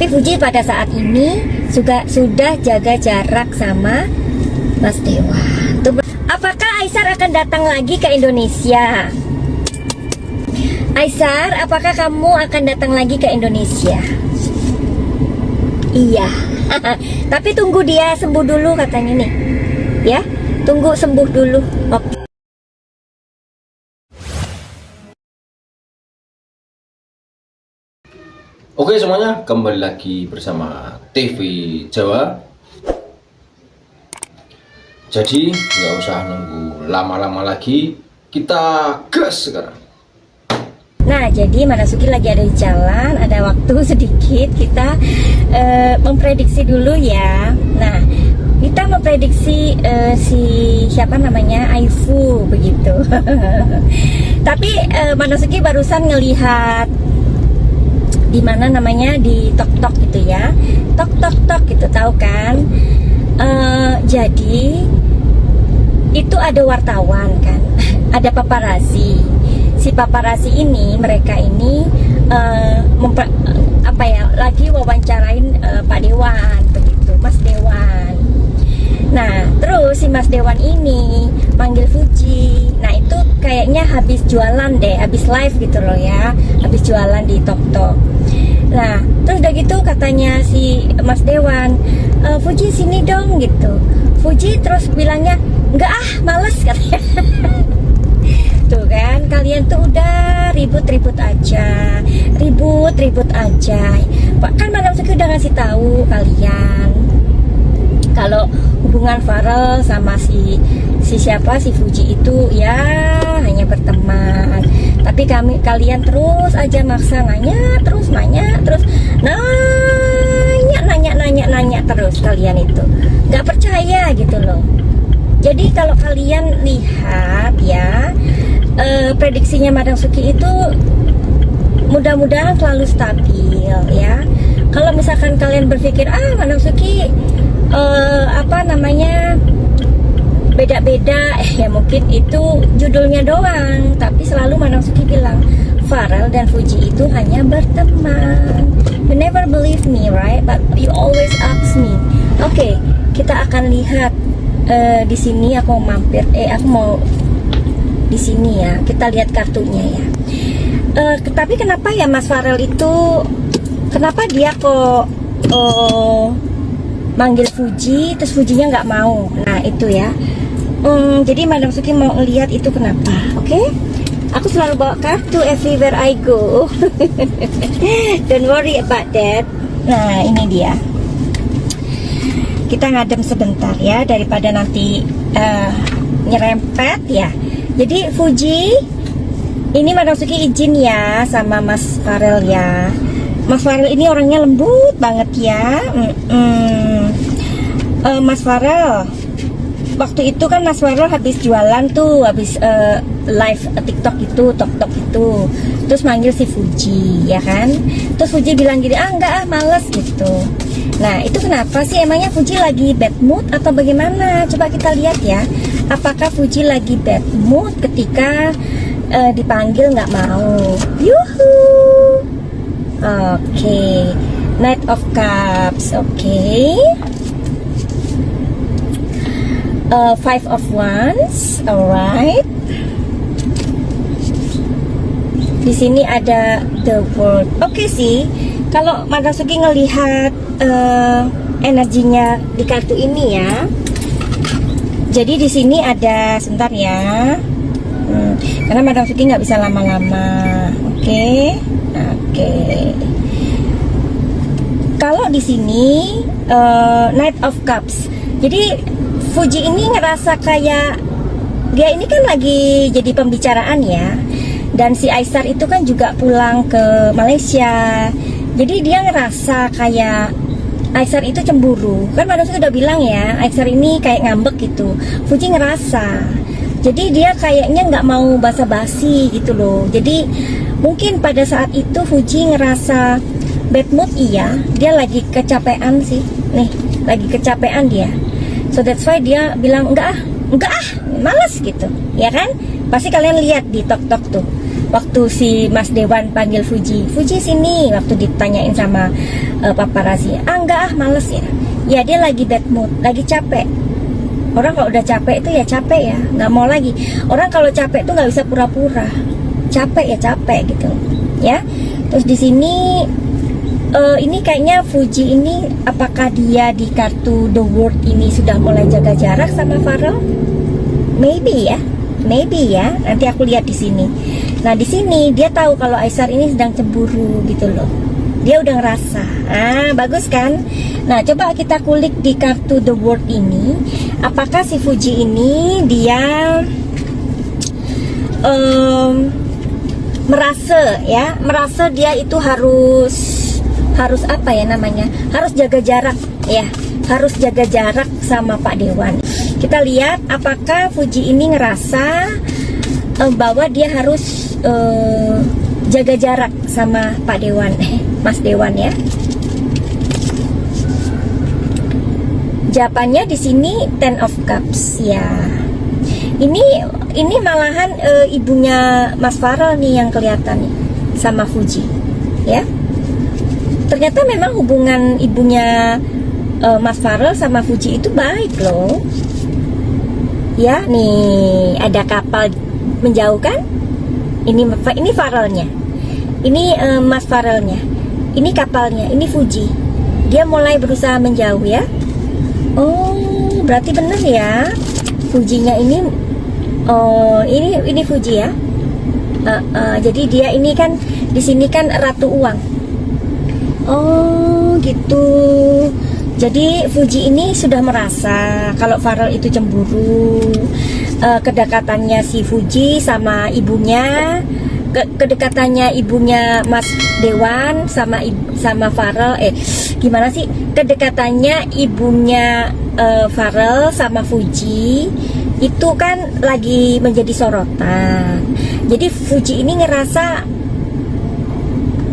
Tapi Fuji pada saat ini sudah jaga jarak sama Mas Dewa. Apakah Aisar akan datang lagi ke Indonesia? Aisar, apakah kamu akan datang lagi ke Indonesia? Iya. Tapi tunggu dia sembuh dulu katanya nih. Ya, tunggu sembuh dulu. Oke. Oke semuanya, kembali lagi bersama TV Jawa. Jadi nggak usah nunggu lama-lama lagi, kita gas sekarang. Nah, jadi Manasuki lagi ada di jalan, ada waktu sedikit, kita memprediksi dulu ya. Nah, kita memprediksi si siapa namanya, Aifu begitu. Tapi Manasuki barusan ngelihat di mana namanya, di tok gitu ya, tok gitu, tahu kan? Jadi itu ada wartawan kan, ada paparazzi. Si paparazzi ini, mereka ini lagi wawancarain Pak Dewan begitu, Mas Dewan. Nah, terus si Mas Dewan ini manggil Fuji. Nah, itu kayaknya habis jualan deh, habis live gitu loh ya, habis jualan di tok. Nah, terus udah gitu katanya si Mas Dewan, Fuji sini dong gitu. Fuji terus bilangnya, enggak ah, males katanya. Tuh kan, kalian tuh udah ribut-ribut aja. Pak kan Madam Suki udah ngasih tahu kalian kalau hubungan Farel sama si Fuji itu ya hanya berteman. Tapi kalian terus aja maksa nanya terus nanya terus, kalian itu nggak percaya gitu loh. Jadi kalau kalian lihat ya, prediksinya Madam Suki itu mudah-mudahan selalu stabil ya. Kalau misalkan kalian berpikir Madam Suki beda-beda, ya mungkin itu judulnya doang. Tapi selalu Madam Suki bilang Farel dan Fuji itu hanya berteman. You never believe me, right? But you always ask me. Oke, kita akan lihat di sini. Aku mau mampir. Aku mau di sini ya. Kita lihat kartunya ya. Tapi kenapa ya Mas Farel itu, kenapa dia kok manggil Fuji, terus Fujinya nggak mau? Nah itu ya. Jadi Madam Suki mau lihat itu kenapa. Oke? Aku selalu bawa kartu everywhere I go. Don't worry about that. Nah ini dia. Kita ngadem sebentar ya, daripada nanti nyerempet ya. Jadi Fuji, ini Madam Suki izin ya sama Mas Farel ya. Mas Farel ini orangnya lembut banget ya. Mas Farel, waktu itu kan Mas Farel habis jualan tuh, habis live TikTok itu, tok itu, terus manggil si Fuji ya kan. Terus Fuji bilang gini, enggak males gitu. Nah itu kenapa sih, emangnya Fuji lagi bad mood atau bagaimana? Coba kita lihat ya, apakah Fuji lagi bad mood ketika dipanggil nggak mau. Yuhu. Oke. Knight of Cups. Oke. Five of Wands. Alright. Di sini ada the World. Oke sih. Kalau Madam Suki ngelihat energinya di kartu ini ya. Jadi di sini ada, sebentar ya. Karena Madam Suki nggak bisa lama-lama. Oke. Kalau di sini Knight of Cups. Jadi Fuji ini ngerasa kayak dia ini kan lagi jadi pembicaraan ya. Dan si Aisar itu kan juga pulang ke Malaysia. Jadi dia ngerasa kayak Aisar itu cemburu. Kan Madam Suki udah bilang ya, Aisar ini kayak ngambek gitu. Fuji ngerasa. Jadi dia kayaknya nggak mau basa-basi gitu loh. Jadi mungkin pada saat itu Fuji ngerasa bad mood, iya. Dia lagi kecapean sih. Nih, lagi kecapean dia. So that's why dia bilang enggak ah, males gitu. Ya kan? Pasti kalian lihat di tok tuh. waktu si Mas Dewan panggil Fuji sini, waktu ditanyain sama paparazzi, enggak males ya. Ya dia lagi bad mood, lagi capek. Orang kalau udah capek itu ya capek ya, nggak mau lagi. Orang kalau capek itu nggak bisa pura-pura. Capek ya capek gitu, ya. Terus di sini ini kayaknya Fuji ini, apakah dia di kartu The World ini sudah mulai jaga jarak sama Farel? Maybe ya. Nanti aku lihat di sini. Nah di sini dia tahu kalau Aisar ini sedang cemburu gitu loh. Dia udah ngerasa. Bagus kan? Nah coba kita kulik di kartu The World ini. Apakah si Fuji ini dia merasa dia itu harus apa ya namanya, harus jaga jarak ya, harus jaga jarak sama Pak Dewan. Kita lihat apakah Fuji ini ngerasa bahwa dia harus jaga jarak sama Pak Dewan, Mas Dewan ya. Jawabannya di sini Ten of Cups ya. Ini malahan ibunya Mas Farel nih yang kelihatan nih sama Fuji ya. Ternyata memang hubungan ibunya Mas Farel sama Fuji itu baik loh. Ya, nih ada kapal menjauh kan? Ini Farelnya. Ini Mas Farelnya. Ini kapalnya, ini Fuji. Dia mulai berusaha menjauh ya. Oh, berarti bener ya. Fujinya ini ini Fuji ya. Jadi dia ini kan di sini kan ratu uang. Oh gitu. Jadi Fuji ini sudah merasa kalau Farel itu cemburu. Kedekatannya si Fuji sama ibunya, kedekatannya ibunya Mas Dewan sama Farel, gimana sih? Kedekatannya ibunya Farel sama Fuji itu kan lagi menjadi sorotan. Jadi Fuji ini ngerasa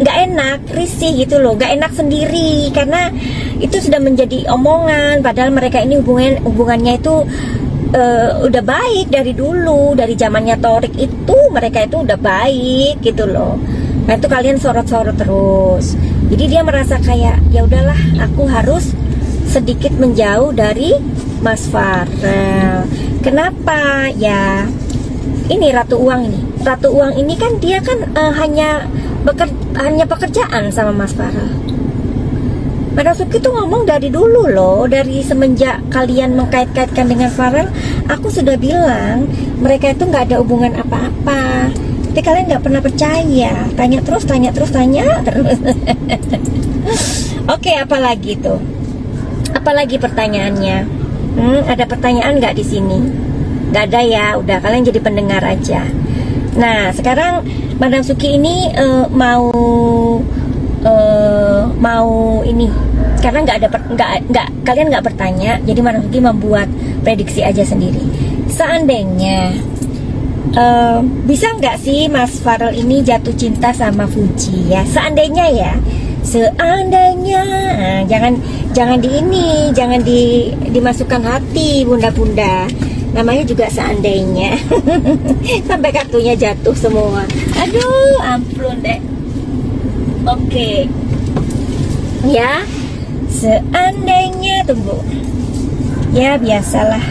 nggak enak, risih gitu loh, nggak enak sendiri karena itu sudah menjadi omongan. Padahal mereka ini hubungannya itu udah baik dari dulu, dari zamannya Torik itu mereka itu udah baik gitu loh. Nah itu kalian sorot-sorot terus. Jadi dia merasa kayak ya udahlah, aku harus sedikit menjauh dari Mas Farel. Kenapa ya? Ini Ratu Uang ini. Ratu Uang ini kan dia kan hanya pekerjaan sama Mas Farel. Madam Suki tuh ngomong dari dulu loh, dari semenjak kalian mengkait-kaitkan dengan Farel, aku sudah bilang mereka itu nggak ada hubungan apa-apa. Tapi kalian nggak pernah percaya, tanya terus. Oke, apalagi tuh? Apalagi pertanyaannya? Ada pertanyaan nggak di sini? Nggak ada ya, udah kalian jadi pendengar aja. Nah sekarang Madam Suki ini mau ini karena kalian nggak bertanya, jadi Madam Suki membuat prediksi aja sendiri. Seandainya bisa nggak sih Mas Farel ini jatuh cinta sama Fuji ya? Seandainya ya, seandainya jangan dimasukkan hati bunda-bunda. Namanya juga seandainya. Sampai kartunya jatuh semua. Aduh, ampun deh. Oke. Ya. Seandainya, tunggu. Ya, biasalah.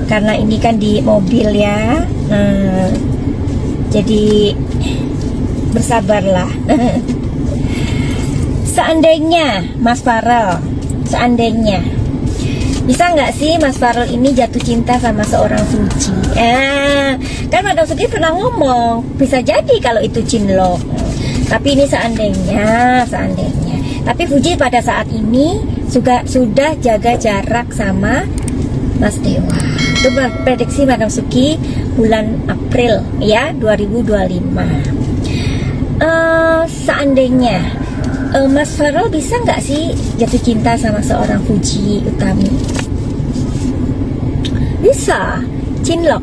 Karena ini kan di mobil ya. Jadi bersabarlah. Seandainya Mas Farel, seandainya bisa nggak sih Mas Farel ini jatuh cinta sama seorang Fuji? Kan Madam Suki pernah ngomong bisa jadi kalau itu cinlok. Tapi ini seandainya. Tapi Fuji pada saat ini sudah jaga jarak sama Mas Dewa. Itu prediksi Madam Suki bulan April ya 2025. Seandainya Mas Farel bisa nggak sih jatuh cinta sama seorang Fuji Utami? Bisa, cinlok.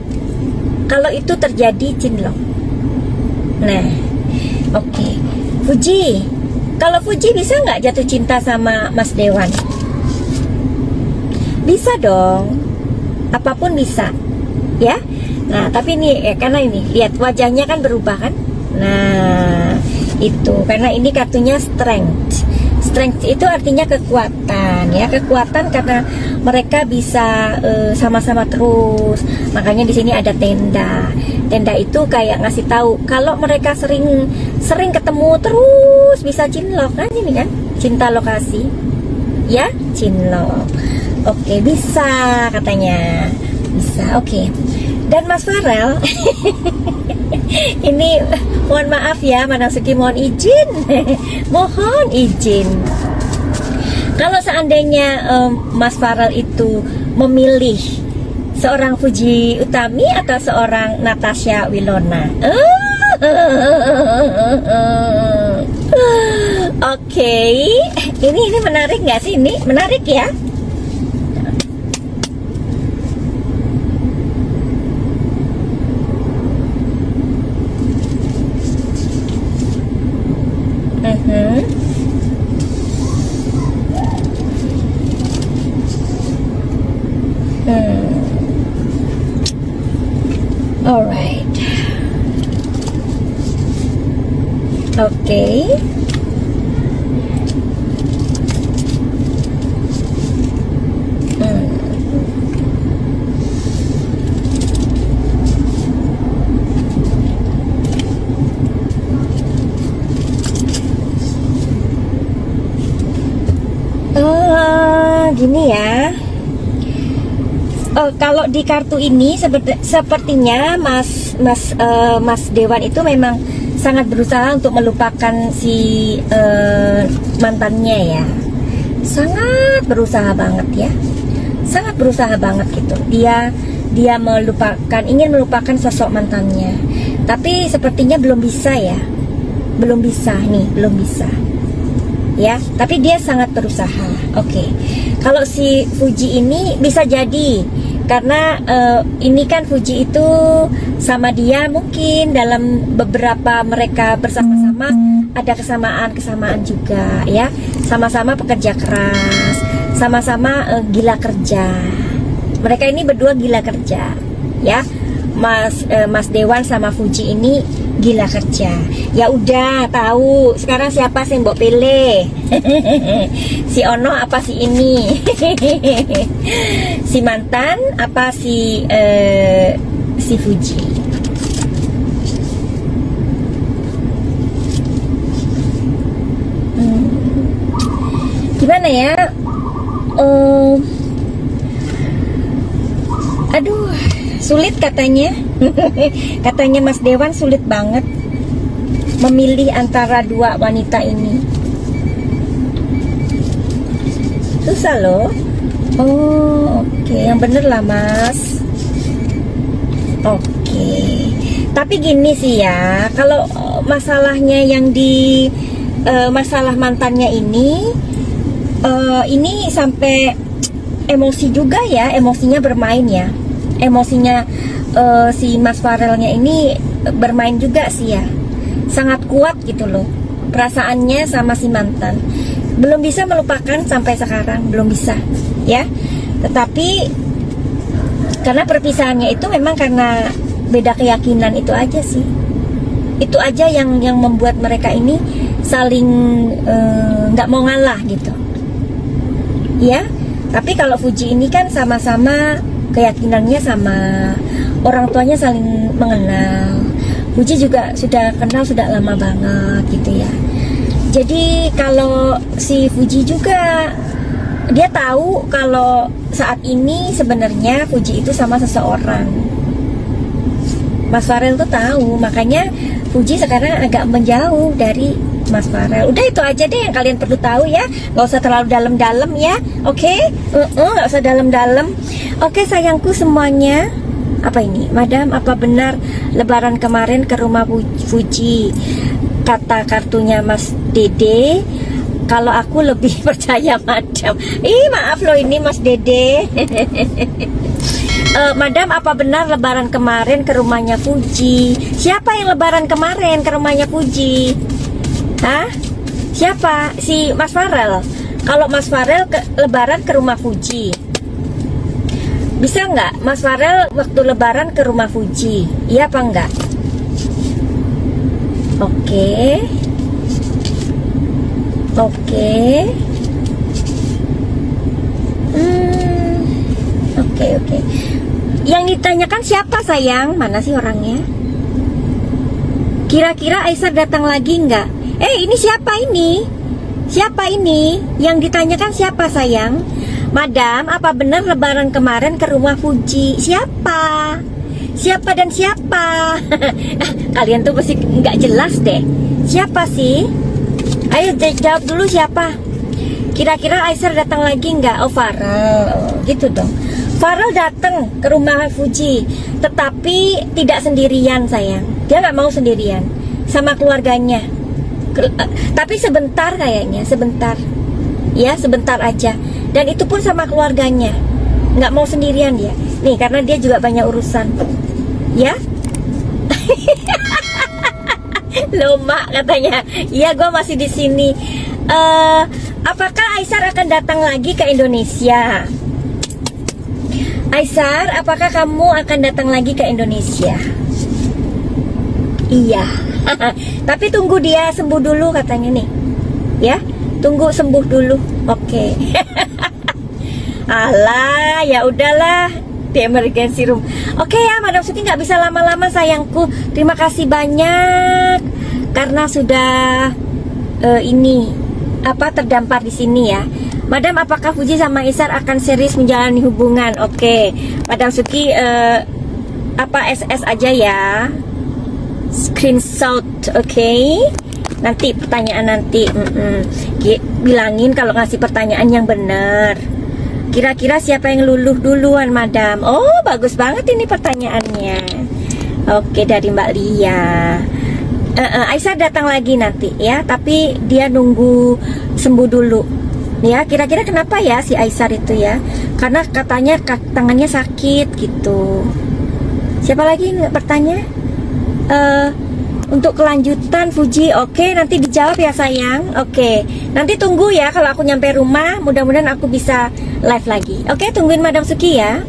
Kalau itu terjadi cinlok. Nah, oke. Fuji, kalau Fuji bisa nggak jatuh cinta sama Mas Dewan? Bisa dong. Apapun bisa, ya. Nah, tapi ini karena ini lihat wajahnya kan berubah kan? Nah, itu karena ini kartunya strength. Strength itu artinya kekuatan ya, kekuatan karena mereka bisa sama-sama terus. Makanya di sini ada tenda. Tenda itu kayak ngasih tahu kalau mereka sering ketemu terus bisa cinlok kan, ini kan cinta lokasi. Ya, cinlok. Oke, bisa katanya. Bisa, oke. Dan Mas Farel ini mohon maaf ya, Manasuki mohon izin. Mohon izin. Kalau seandainya Mas Farel itu memilih seorang Fuji Utami atau seorang Natasha Wilona? Oke, ini menarik nggak sih? Ini menarik ya. Alright. Okay. Gini ya. Kalau di kartu ini sepertinya Mas Dewan itu memang sangat berusaha untuk melupakan si mantannya ya. Sangat berusaha banget ya. Sangat berusaha banget gitu. Dia ingin melupakan sosok mantannya. Tapi sepertinya belum bisa ya. Belum bisa nih, belum bisa. Ya, tapi dia sangat berusaha. Oke. Kalau si Fuji ini bisa jadi karena ini kan Fuji itu sama dia mungkin dalam beberapa mereka bersama-sama ada kesamaan juga ya. Sama-sama pekerja keras, sama-sama gila kerja. Mereka ini berdua gila kerja ya. Mas Dewan sama Fuji ini gila kerja. Ya udah tahu sekarang siapa sih mbok pilih? Si Ono apa si ini? Si mantan apa si Fuji? Gimana ya? Aduh, sulit katanya. Katanya Mas Dewan sulit banget memilih antara dua wanita ini. Susah loh. Oke. Yang bener lah Mas. Oke. Tapi gini sih ya, kalau masalahnya yang di masalah mantannya ini sampai emosi juga ya, emosinya bermain ya. Emosinya si Mas Farelnya ini bermain juga sih ya. Sangat kuat gitu loh perasaannya sama si mantan. Belum bisa melupakan sampai sekarang, belum bisa ya. Tetapi karena perpisahannya itu memang karena beda keyakinan itu aja sih. Itu aja yang membuat mereka ini saling nggak mau ngalah gitu ya. Tapi kalau Fuji ini kan sama-sama keyakinannya sama, orang tuanya saling mengenal. Fuji juga sudah kenal sudah lama banget gitu ya. Jadi kalau si Fuji juga dia tahu kalau saat ini sebenarnya Fuji itu sama seseorang. Mas Farel tuh tahu, makanya Fuji sekarang agak menjauh dari Mas Farel. Udah itu aja deh yang kalian perlu tahu ya. Gak usah terlalu dalam-dalam ya. Oke? Gak usah dalam-dalam. Oke sayangku semuanya. Apa ini? Madam, apa benar lebaran kemarin ke rumah Fuji? Kata kartunya Mas Dede. Kalau aku lebih percaya Madam. Maaf loh ini Mas Dede. Madam, apa benar lebaran kemarin ke rumahnya Fuji? Siapa yang lebaran kemarin ke rumahnya Fuji? Hah? Siapa? Si Mas Farel. Kalau Mas Farel lebaran ke rumah Fuji, bisa nggak Mas Farel waktu lebaran ke rumah Fuji? Iya apa enggak? Oke. Oke. Oke. Yang ditanyakan siapa sayang? Mana sih orangnya? Kira-kira Aisar datang lagi nggak? Ini siapa ini? Siapa ini? Yang ditanyakan siapa sayang? Madam, apa benar lebaran kemarin ke rumah Fuji? Siapa? Siapa dan siapa? Kalian tuh pasti nggak jelas deh. Siapa sih? Ayo jawab dulu siapa? Kira-kira Aisar datang lagi nggak? Oh, Farel. Gitu dong. Farel datang ke rumah Fuji, tetapi tidak sendirian sayang. Dia nggak mau sendirian, sama keluarganya. Tapi sebentar kayaknya, sebentar. Ya, sebentar aja. Dan itu pun sama keluarganya. Nggak mau sendirian dia. Nih, karena dia juga banyak urusan. Ya? Loh, Mak katanya. Iya, gue masih di sini. Apakah Aisar akan datang lagi ke Indonesia? Aisar, apakah kamu akan datang lagi ke Indonesia? Iya. Tapi tunggu dia sembuh dulu katanya nih. Ya, tunggu sembuh dulu. Oke. Alah, ya udahlah. Di emergency room. Oke ya, Madam Suki nggak bisa lama-lama sayangku. Terima kasih banyak karena sudah terdampar di sini ya. Madam, apakah Fuji sama Aisar akan serius menjalani hubungan? Oke. Madam Suki SS aja ya. Screenshot, oke. Nanti pertanyaan nanti bilangin kalau ngasih pertanyaan yang benar. Kira-kira siapa yang luluh duluan, Madam? Oh, bagus banget ini pertanyaannya. Oke, dari Mbak Lia. Aisar datang lagi nanti ya, tapi dia nunggu sembuh dulu. Ya, kira-kira kenapa ya si Aisar itu ya? Karena katanya tangannya sakit gitu. Siapa lagi bertanya? Untuk kelanjutan Fuji, oke, nanti dijawab ya sayang. Oke, nanti tunggu ya kalau aku nyampe rumah. Mudah-mudahan aku bisa live lagi. Oke, tungguin Madam Suki ya.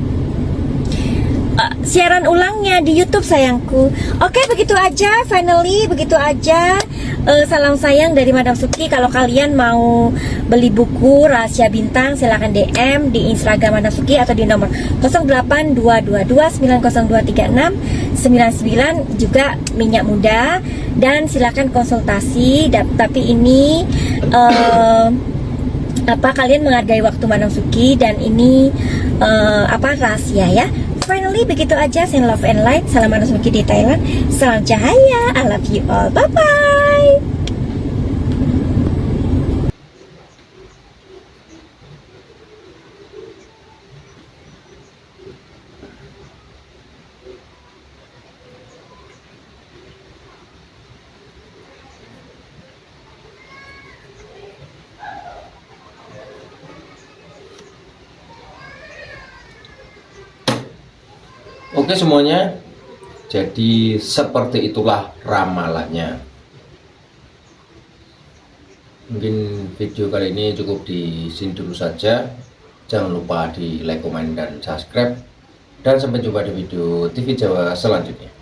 Siaran ulangnya di YouTube sayangku. Oke, begitu aja. Finally, begitu aja. Salam sayang dari Madam Suki. Kalau kalian mau beli buku Rahasia Bintang, silahkan DM di Instagram Madam Suki atau di nomor 082229023699, juga minyak muda, dan silahkan konsultasi. Tapi ini kalian menghargai waktu Madam Suki, dan ini rahasia ya. Finally, begitu aja. Send love and light. Salam Madam Suki di Thailand. Salam cahaya. I love you all. Bye bye. Oke semuanya, jadi seperti itulah ramalannya. Mungkin video kali ini cukup di sini dulu saja. Jangan lupa di like, komen, dan subscribe. Dan sampai jumpa di video TV Jawa selanjutnya.